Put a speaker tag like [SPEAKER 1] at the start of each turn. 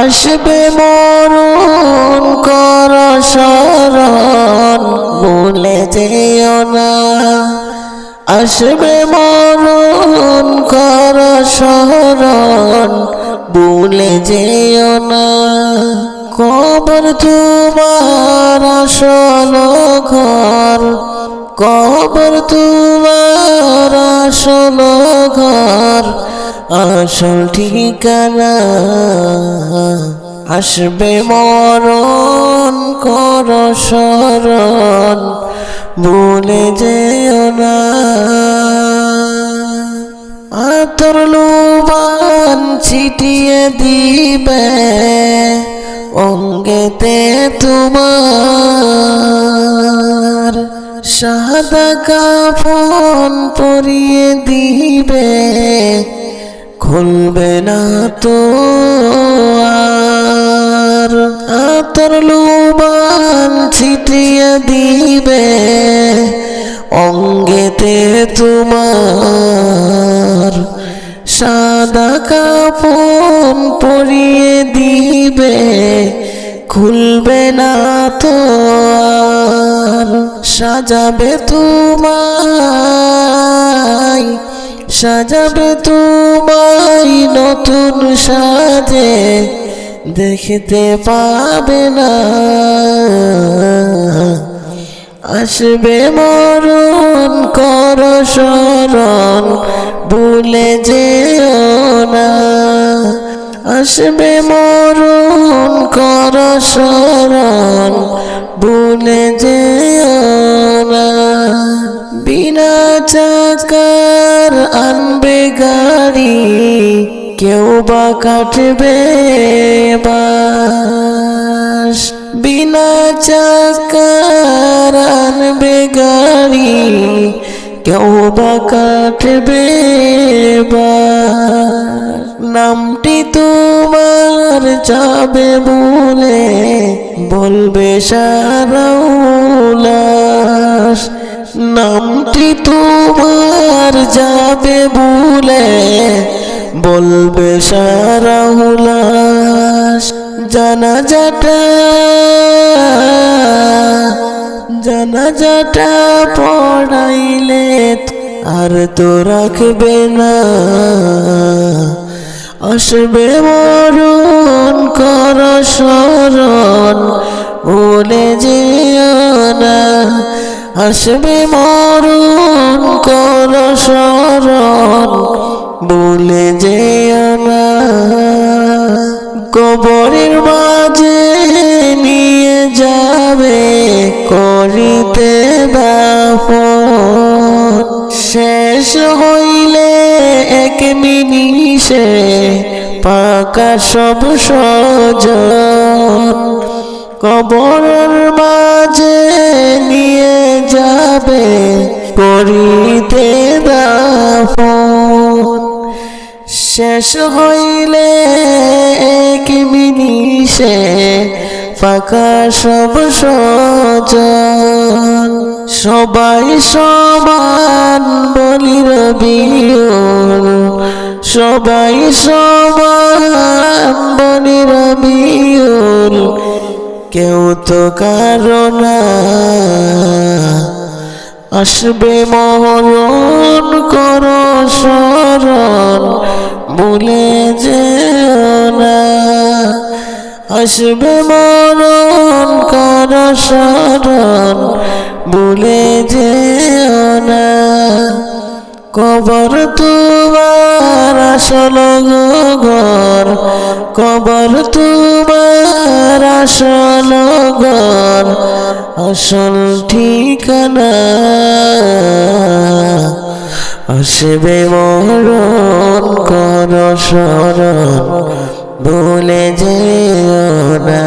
[SPEAKER 1] আসবে মরণ কর শরণ ভুলে যেও না। আসবে মরণ কর শরণ ভুলে যেও না। কবর তোমার আসল ঘর, কবর তোমার আসল ঘর, আসল ঠিকানা। আসবে মরণ কর শরণ ভুলে যেও না। আতর লোবান ছিটিয়ে দিবে অঙ্গেতে তোমার, সাদা কাফন পরিয়ে দিবে খুলবে না তো আর। আতর লোবান ছিটিয়ে দিবে অঙ্গেতে তোমার, সাদা কাফন পরিয়ে দিবে খুলবে না তো আর। সাজাবে তোমায়, সাজাবে তোমায় নতুন সাজে, দেখতে পাবে না। আসবে মরণ কর শরণ ভুলে যেও না। আসবে মরণ কর শরণ ভুলে যেও না। বিনা চাকার আনবে গাড়ি, কেউ বা কাটবে বাস। বিনা চাকার আনবে গাড়ি, কেউ বা কাটবে বাস। নামটি তোমার যাবে বলে বলবে সারা উল্লাস। নামটি তোমার যাবে বলে বলবে সারা উল্লাস। জানাজাটা পড়াইলে আর তো রাখবে না। আসবে মরণ কর শরণ ভুলে যেও না। আসবে মরণ কর শরণ ভুলে যেও না। কবরের মাঝে নিয়ে যাবে করিতে দাফন, শেষ হইলে এক নিমিষে পাকা সব স্বজন। কবরের মাঝে নিয়ে যাবে করিতে দাফন, শেষ হইলে এক নিমিষে ফাঁকা সব স্বজন। সবাই সমান বলির বিয়ল, সবাই সমান বলির বিয়ল, কেউ তো কারো না। আসবে মরণ কর শরণ ভুলে যেও না। আসবে মরণ কর শরণ ভুলে যেও না। কবর তোমার আসল ঘর, কবর তোমার আসল ঘর, আসল ঠিকানা। আসবে মরণ কর শরণ ভুলে যেও না।